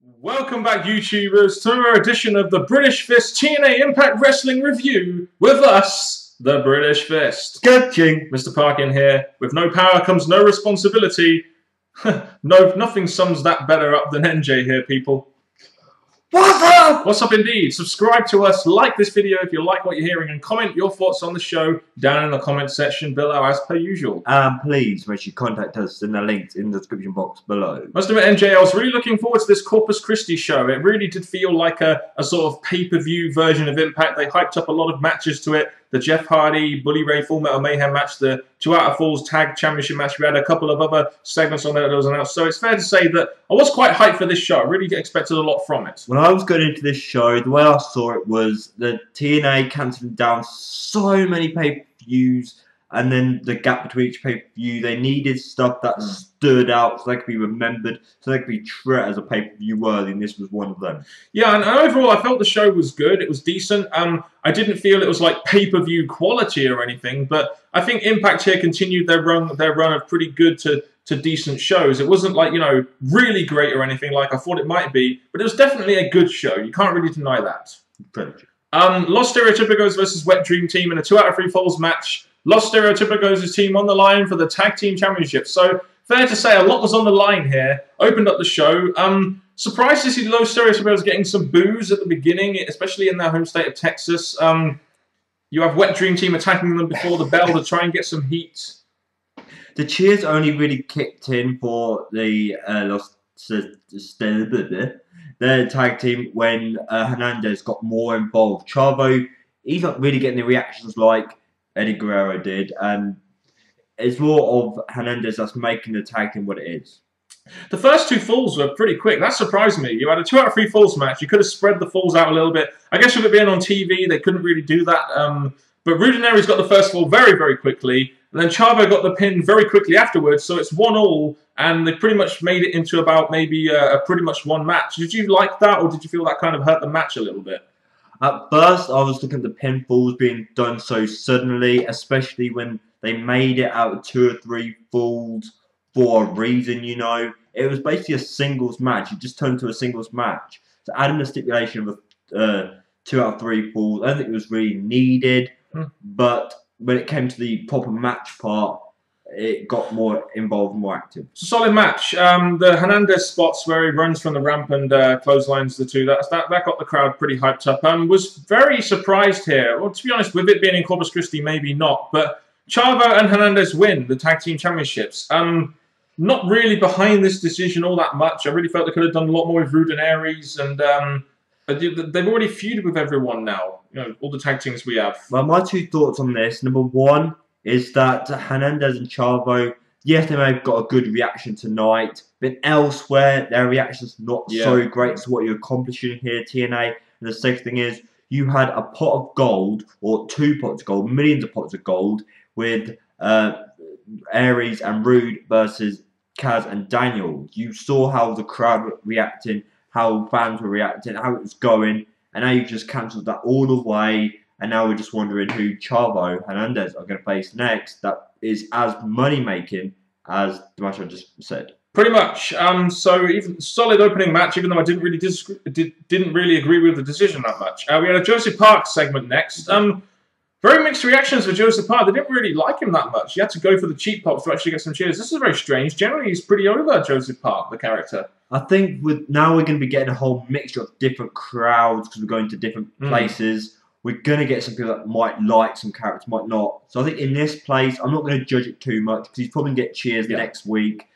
Welcome back, YouTubers, to our edition of the British Fist TNA Impact Wrestling Review with us, the British Fist. Catching. Mr. Parkin here. With no power comes no responsibility. Nothing sums that better up than NJ here, people. What's up? What's up indeed? Subscribe to us, like this video if you like what you're hearing, and comment your thoughts on the show down in the comment section below as per usual. Please make sure you contact us in the links in the description box below. Must admit, NJ, I was really looking forward to this Corpus Christi show. It really did feel like a sort of pay-per-view version of Impact. They hyped up a lot of matches to it. The Jeff Hardy, Bully Ray Full Metal Mayhem match, the 2 Out of Falls Tag Championship match. We had a couple of other segments on there that was announced. So it's fair to say that I was quite hyped for this show. I really expected a lot from it. When I was going into this show, the way I saw it was the TNA cancelling down so many pay-per-views, and then the gap between each pay-per-view, they needed stuff that stood out so they could be remembered, so they could be treated as a pay-per-view worthy, and this was one of them. Yeah, and overall I felt the show was good. It was decent. I didn't feel it was like pay-per-view quality or anything, but I think Impact here continued their run of pretty good to decent shows. It wasn't like, you know, really great or anything like I thought it might be, but it was definitely a good show. You can't really deny that. Los Stereotypicos versus Wet Dream Team in a 2 out of 3 falls match. Los Stereotypicos' team on the line for the Tag Team Championship. So, fair to say, a lot was on the line here. Opened up the show. Surprised to see Los Stereotypicos getting some boos at the beginning, especially in their home state of Texas. You have Wet Dream Team attacking them before the bell to try and get some heat. The cheers only really kicked in for the their tag team when Hernandez got more involved. Chavo, he's not really getting the reactions like Eddie Guerrero did, and it's more of Hernandez that's making the tag team what it is. The first 2 falls were pretty quick. That surprised me. You had a 2 out of 3 falls match. You could have spread the falls out a little bit. I guess with it being on TV, they couldn't really do that. But Rudinari's got the first fall very, very quickly. And then Chavo got the pin very quickly afterwards. So it's 1-1. And they pretty much made it into about maybe a pretty much one match. Did you like that? Or did you feel that kind of hurt the match a little bit? At first, I was looking at the pinfalls being done so suddenly, especially when they made it out of 2 or 3 falls for a reason, you know. It was basically a singles match. It just turned to a singles match. So adding the stipulation of 2 out of 3 falls, I don't think it was really needed. But when it came to the proper match part, it got more involved and more active. It's a solid match. The Hernandez spots where he runs from the ramp and clotheslines the 2, that got the crowd pretty hyped up. Was very surprised here. Well, to be honest, with it being in Corpus Christi, maybe not. But Chavo and Hernandez win the Tag Team Championships. Not really behind this decision all that much. I really felt they could have done a lot more with Rudinaries, and they've already feuded with everyone now. You know, all the tag teams we have. Well, my 2 thoughts on this. Number 1 is that Hernandez and Chavo, yes, they may have got a good reaction tonight, but elsewhere, their reaction's not so great to what you're accomplishing here, TNA. And the second thing is, you had a pot of gold, or 2 pots of gold, millions of pots of gold, with Aries and Rude versus Kaz and Daniel. You saw how the crowd were reacting, how fans were reacting, how it was going, and now you've just cancelled that all away, and now we're just wondering who Chavo Hernandez are going to face next that is as money-making as the match I just said. Pretty much. So even solid opening match, even though I didn't really agree with the decision that much. We had a Joseph Park segment next. Very mixed reactions for Joseph Park. They didn't really like him that much. You had to go for the cheap pops to actually get some cheers. This is very strange. Generally, he's pretty over, Joseph Park, the character. I think now we're going to be getting a whole mixture of different crowds because we're going to different places. We're going to get some people that might like some characters, might not. So I think in this place, I'm not going to judge it too much because he's probably going to get cheers next week.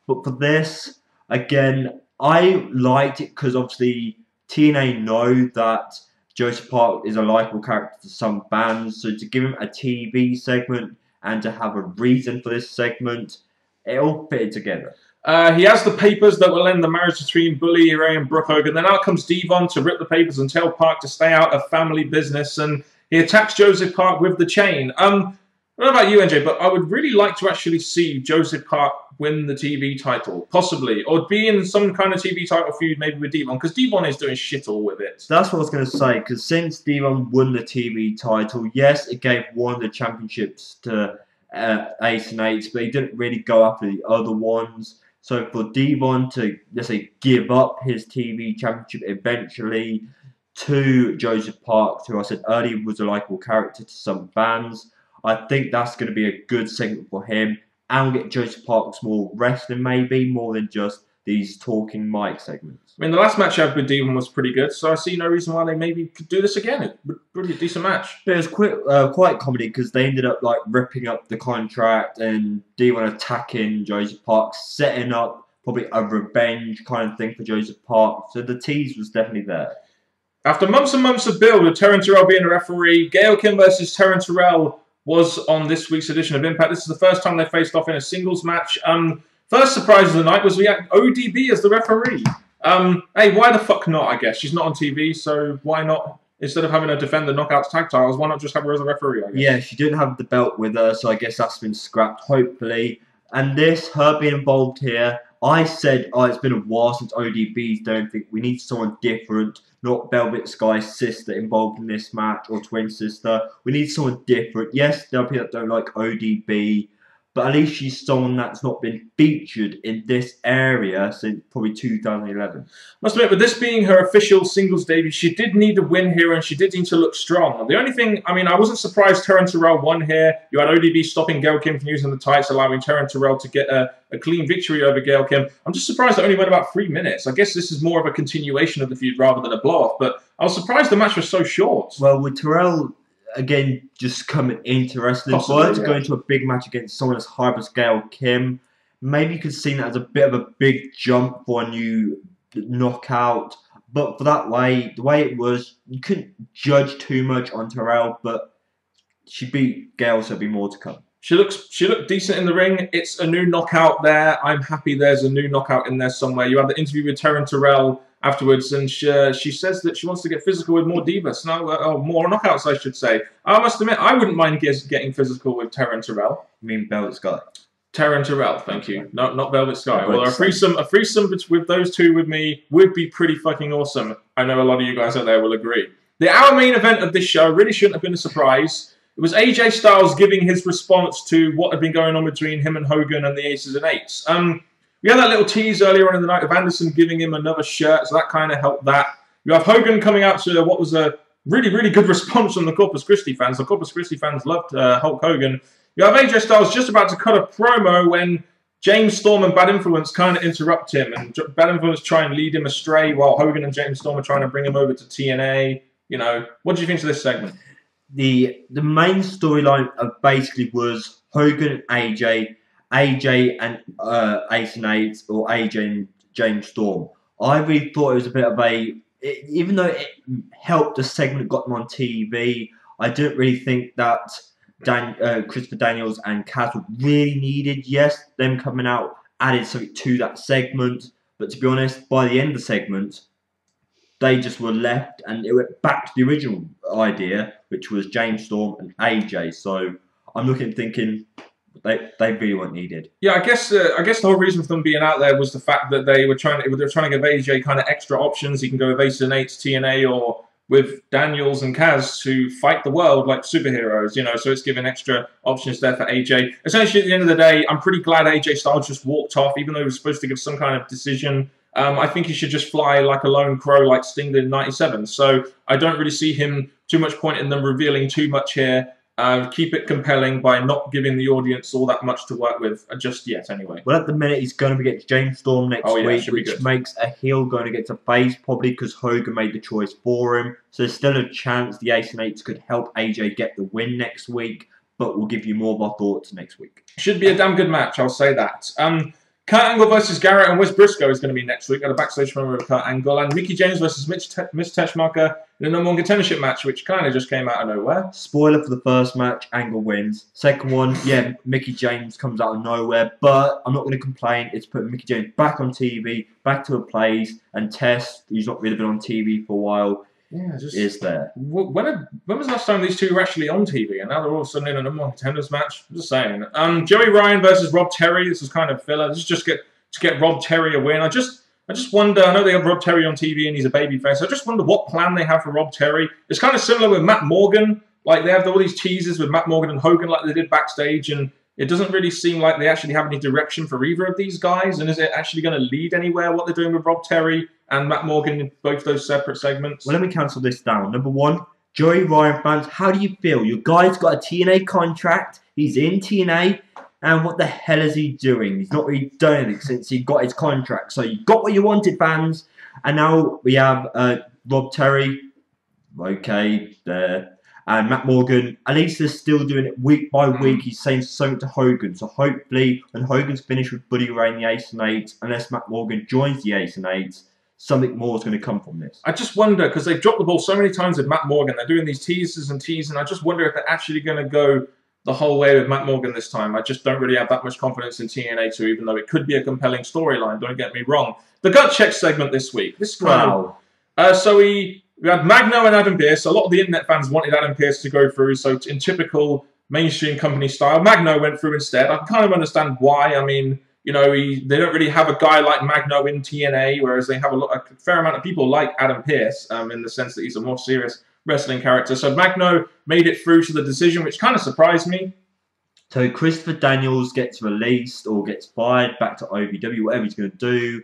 But for this, again, I liked it because obviously TNA know that Joseph Park is a likeable character to some fans, so to give him a TV segment and to have a reason for this segment, it all fitted together. He has the papers that will end the marriage between Bully Ray and Brooke Hogan. Then out comes Devon to rip the papers and tell Park to stay out of family business, and he attacks Joseph Park with the chain. I don't know about you, NJ, but I would really like to actually see Joseph Park win the TV title, possibly, or be in some kind of TV title feud, maybe with Devon, because Devon is doing shit all with it. That's what I was going to say, because since Devon won the TV title, yes, it gave one of the championships to Ace and Eight, but he didn't really go after the other ones. So for Devon to, let's say, give up his TV championship eventually to Joseph Parks, who I said earlier was a likable character to some fans, I think that's going to be a good segment for him. And we'll get Joseph Parks more wrestling, maybe, more than just these talking mic segments. I mean, the last match I had with Devon was pretty good, so I see no reason why they maybe could do this again. It's a pretty decent match. But it was quite comedy because they ended up like ripping up the contract and Devon attacking Joseph Parks, setting up probably a revenge kind of thing for Joseph Parks. So the tease was definitely there. After months and months of build, with Terrence Terrell being a referee, Gail Kim versus Terrence Terrell was on this week's edition of Impact. This is the first time they faced off in a singles match. First surprise of the night was we had ODB as the referee. Hey, why the fuck not, I guess? She's not on TV, so why not? Instead of having her defend the Knockouts tag titles, why not just have her as a referee, I guess? Yeah, she didn't have the belt with her, so I guess that's been scrapped, hopefully. And this, her being involved here, I said, oh, it's been a while since ODB's done anything. We need someone different, not Velvet Sky's sister involved in this match, or twin sister. We need someone different. Yes, there are people that don't like ODB, but at least she's someone that's not been featured in this area since probably 2011. Must admit, with this being her official singles debut, she did need a win here and she did need to look strong. The only thing, I mean, I wasn't surprised Terrence Terrell won here. You had ODB stopping Gail Kim from using the tights, allowing Terrence Terrell to get a clean victory over Gail Kim. I'm just surprised it only went about 3 minutes. I guess this is more of a continuation of the feud rather than a blow-off, but I was surprised the match was so short. Well, with Terrell, again, just coming into wrestling, to go into a big match against someone as high as Gail Kim, maybe you could see that as a bit of a big jump for a new knockout. But for that way, the way it was, you couldn't judge too much on Terrell, but she beat Gail, so there'll be more to come. She looked decent in the ring. It's a new knockout there. I'm happy there's a new knockout in there somewhere. You had the interview with Terrence Terrell afterwards, and she says that she wants to get physical with more divas. No, more knockouts, I should say. I must admit, I wouldn't mind getting physical with Terrence Terrell. You mean Velvet Sky? Terrence Terrell, thank you. Not Velvet Sky. Well, a threesome with those two with me would be pretty fucking awesome. I know a lot of you guys out there will agree. Our main event of this show really shouldn't have been a surprise. It was AJ Styles giving his response to what had been going on between him and Hogan and the Aces and Eights. We had that little tease earlier on in the night of Anderson giving him another shirt, so that kind of helped that. You have Hogan coming out to what was a really, really good response from the Corpus Christi fans. The Corpus Christi fans loved Hulk Hogan. You have AJ Styles just about to cut a promo when James Storm and Bad Influence kind of interrupt him, and Bad Influence try and lead him astray while Hogan and James Storm are trying to bring him over to TNA. You know, what do you think of this segment? The main storyline of basically was Hogan and AJ and Ace and Eight, or AJ and James Storm. I really thought it was a bit of even though it helped the segment got them on TV, I didn't really think that Christopher Daniels and Kaz were really needed. Yes, them coming out added something to that segment, but to be honest, by the end of the segment, they just were left, and it went back to the original idea, which was James Storm and AJ. So I'm looking, thinking they really weren't needed. Yeah, I guess the whole reason for them being out there was the fact that they were trying to give AJ kind of extra options. He can go with Ace and Eights, TNA, or with Daniels and Kaz who fight the world like superheroes, you know, so it's giving extra options there for AJ. Essentially, at the end of the day, I'm pretty glad AJ Styles just walked off, even though he was supposed to give some kind of decision. I think he should just fly like a lone crow like Sting did in '97. So I don't really see him too much point in them revealing too much here. Keep it compelling by not giving the audience all that much to work with just yet, anyway. Well, at the minute, he's going to be getting James Storm next week, which makes a heel going to get to face, probably because Hogan made the choice for him. So there's still a chance the Ace and Eights could help AJ get the win next week, but we'll give you more of our thoughts next week. Should be a damn good match, I'll say that. Kurt Angle versus Garrett and Wes Briscoe is going to be next week at a backstage promo with Kurt Angle, and Mickey James versus Mitch Teschmacher in a #1 contendership match, which kind of just came out of nowhere. Spoiler for the first match, Angle wins. Second one, yeah, Mickey James comes out of nowhere, but I'm not going to complain. It's putting Mickey James back on TV, back to a place, and Test, who's not really been on TV for a while, is there. When was the last time these two were actually on TV? And now they're all of a sudden in a #1 contenders match. I'm just saying. Joey Ryan versus Rob Terry. This is kind of filler. This is just to get Rob Terry a win. I just wonder. I know they have Rob Terry on TV and he's a babyface. I just wonder what plan they have for Rob Terry. It's kind of similar with Matt Morgan. Like they have all these teases with Matt Morgan and Hogan, like they did backstage, and it doesn't really seem like they actually have any direction for either of these guys. And is it actually going to lead anywhere, what they're doing with Rob Terry and Matt Morgan in both those separate segments? Well, let me cancel this down. Number one, Joey Ryan fans, how do you feel? Your guy's got a TNA contract. He's in TNA. And what the hell is he doing? He's not really done anything since he got his contract. So you got what you wanted, fans. And now we have Rob Terry. Okay, there. And Matt Morgan, at least they're still doing it week by week. He's saying something to Hogan. So hopefully, when Hogan's finished with Buddy Ray in the Ace and Eights, unless Matt Morgan joins the Ace and Eights, something more is going to come from this. I just wonder, because they've dropped the ball so many times with Matt Morgan. They're doing these teasers and teasing. I just wonder if they're actually going to go the whole way with Matt Morgan this time. I just don't really have that much confidence in TNA 2, even though it could be a compelling storyline. Don't get me wrong. The gut check segment this week. This Wow. So we had Magno and Adam Pearce. A lot of the internet fans wanted Adam Pearce to go through. So in typical mainstream company style, Magno went through instead. I kind of understand why. I mean, you know, they don't really have a guy like Magno in TNA, whereas they have a fair amount of people like Adam Pearce in the sense that he's a more serious wrestling character. So Magno made it through to the decision, which kind of surprised me. So Christopher Daniels gets released or gets fired back to OVW, whatever he's going to do.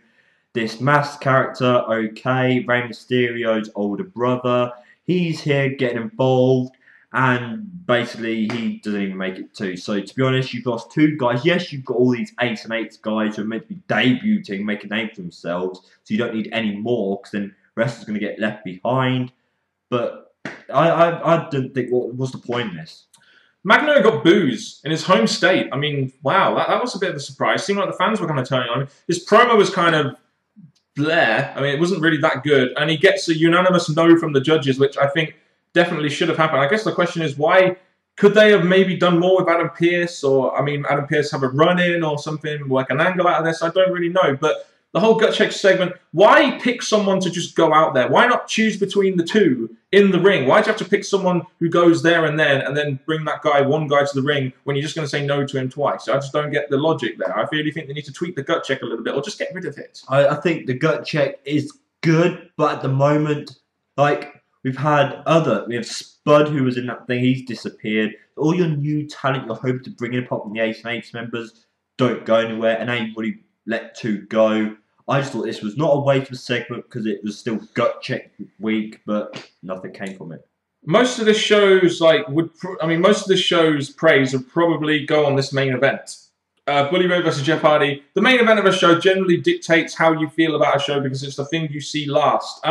This masked character, okay, Rey Mysterio's older brother, he's here getting involved, and basically he doesn't even make it too. So to be honest, you've lost two guys. Yes, you've got all these Ace and Eights guys who are meant to be debuting, make a name for themselves, so you don't need any more, because then wrestlers are going to get left behind. But I didn't think, what's the point in this? Magno got booze in his home state. I mean, wow, that was a bit of a surprise. Seemed like the fans were kind of turning on him. His promo was kind of bleh. I mean, it wasn't really that good. And he gets a unanimous no from the judges, which I think definitely should have happened. I guess the question is, why could they have maybe done more with Adam Pearce? Or, I mean, Adam Pearce have a run-in or something, like an angle out of this? I don't really know. But the whole gut check segment, why pick someone to just go out there? Why not choose between the two in the ring? Why'd you have to pick someone who goes there and then bring that guy, one guy to the ring when you're just going to say no to him twice? I just don't get the logic there. I really think they need to tweak the gut check a little bit or just get rid of it. I think the gut check is good, but at the moment, like, we have Spud who was in that thing, he's disappeared. All your new talent you're hoping to bring in, apart from the Ace and Eights members, don't go anywhere, and ain't really let two go. I just thought this was not a waste of a segment because it was still gut check week, but nothing came from it. Most of the shows, most of the show's praise would probably go on this main event. Bully Ray versus Jeff Hardy. The main event of a show generally dictates how you feel about a show because it's the thing you see last.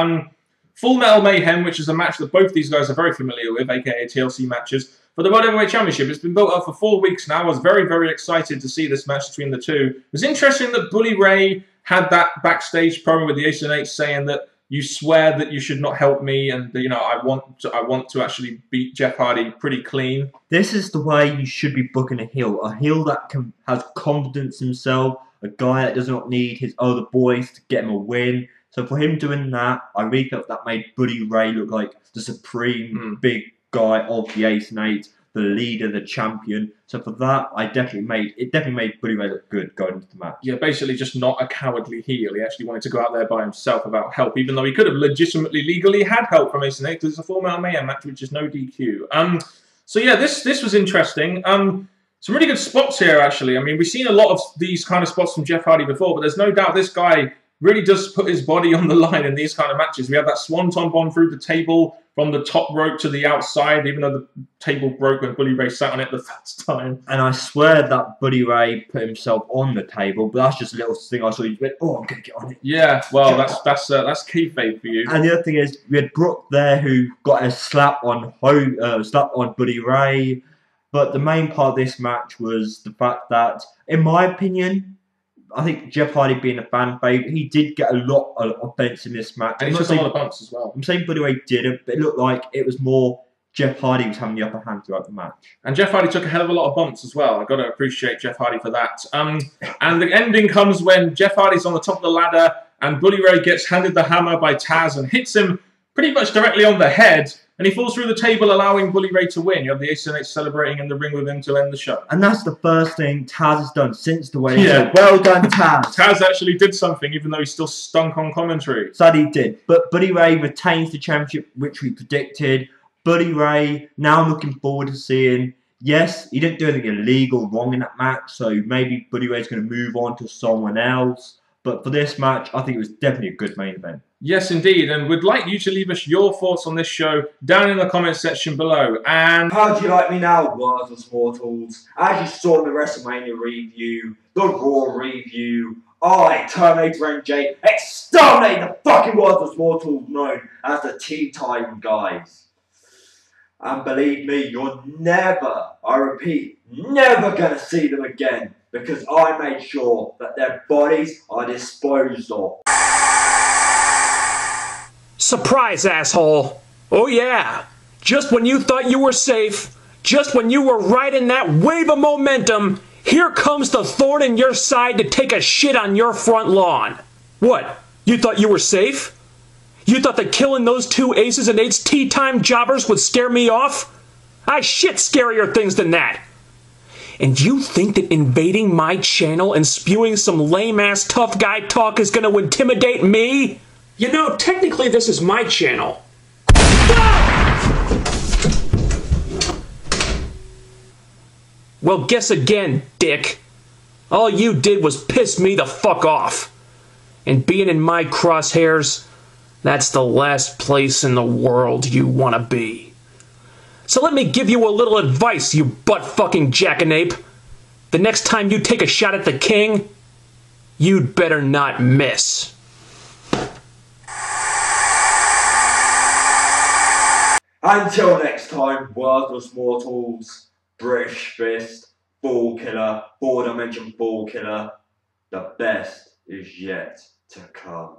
Full Metal Mayhem, which is a match that both these guys are very familiar with, aka TLC matches, for the World Heavyweight Championship. It's been built up for 4 weeks now. I was very, very excited to see this match between the two. It was interesting that Bully Ray had that backstage promo with the Ace and Eights saying that you swear that you should not help me, and you know I want to actually beat Jeff Hardy pretty clean. This is the way you should be booking a heel that has confidence in himself, a guy that does not need his other boys to get him a win. So for him doing that, I really felt that made Bully Ray look like the supreme big guy of the Ace and Eights, the leader, the champion. So for that, it definitely made Bully Ray look good going into the match. Yeah, basically just not a cowardly heel. He actually wanted to go out there by himself without help, even though he could have legitimately, legally had help from Ace and Eights. It's a Full Metal Mayhem match, which is no DQ. So yeah, this was interesting. Some really good spots here, actually. I mean, we've seen a lot of these kind of spots from Jeff Hardy before, but there's no doubt this guy really does put his body on the line in these kind of matches. We have that swanton bomb through the table from the top rope to the outside, even though the table broke when Bully Ray sat on it the first time. And I swear that Bully Ray put himself on the table, but that's just a little thing I saw. He went, "Oh, I'm gonna get on it." Yeah, well, that's kayfabe for you. And the other thing is, we had Brooke there who got a slap on Bully Ray. But the main part of this match was the fact that, in my opinion, I think Jeff Hardy being a fan favourite, he did get a lot of offense in this match. And he took a lot of bumps as well. I'm saying Bully Ray didn't, but it looked like it was more Jeff Hardy was having the upper hand throughout the match. And Jeff Hardy took a hell of a lot of bumps as well. I've got to appreciate Jeff Hardy for that. And the ending comes when Jeff Hardy's on the top of the ladder and Bully Ray gets handed the hammer by Taz and hits him pretty much directly on the head. And he falls through the table, allowing Bully Ray to win. You have the Ace and Eights celebrating in the ring with him to end the show. And that's the first thing Taz has done since the wedding. Yeah. Well done, Taz. Taz actually did something, even though he still stunk on commentary. So he did. But Bully Ray retains the championship, which we predicted. Bully Ray, now I'm looking forward to seeing Yes, he didn't do anything illegal wrong in that match, so maybe Buddy Ray's going to move on to someone else. But for this match, I think it was definitely a good main event. Yes, indeed. And we'd like you to leave us your thoughts on this show down in the comments section below. And how do you like me now, Worthless Mortals? As you saw in the WrestleMania review, the Raw review, I, Terminator MJ, exterminate the fucking Worthless Mortals known as the Tea Time Guys. And believe me, you're never, I repeat, never going to see them again, because I made sure that their bodies are disposed of. Surprise, asshole! Oh yeah! Just when you thought you were safe, just when you were riding that wave of momentum, here comes the thorn in your side to take a shit on your front lawn. What? You thought you were safe? You thought that killing those 2 aces and eights tea time jobbers would scare me off? I shit scarier things than that. And you think that invading my channel and spewing some lame-ass tough guy talk is gonna intimidate me? You know, technically this is my channel. Well, guess again, dick. All you did was piss me the fuck off. And being in my crosshairs, that's the last place in the world you want to be. So let me give you a little advice, you butt-fucking jackanape. The next time you take a shot at the king, you'd better not miss. Until next time, Worthless Mortals, British Fist, Ball Killer, 4-Dimension Ball Killer, the best is yet to come.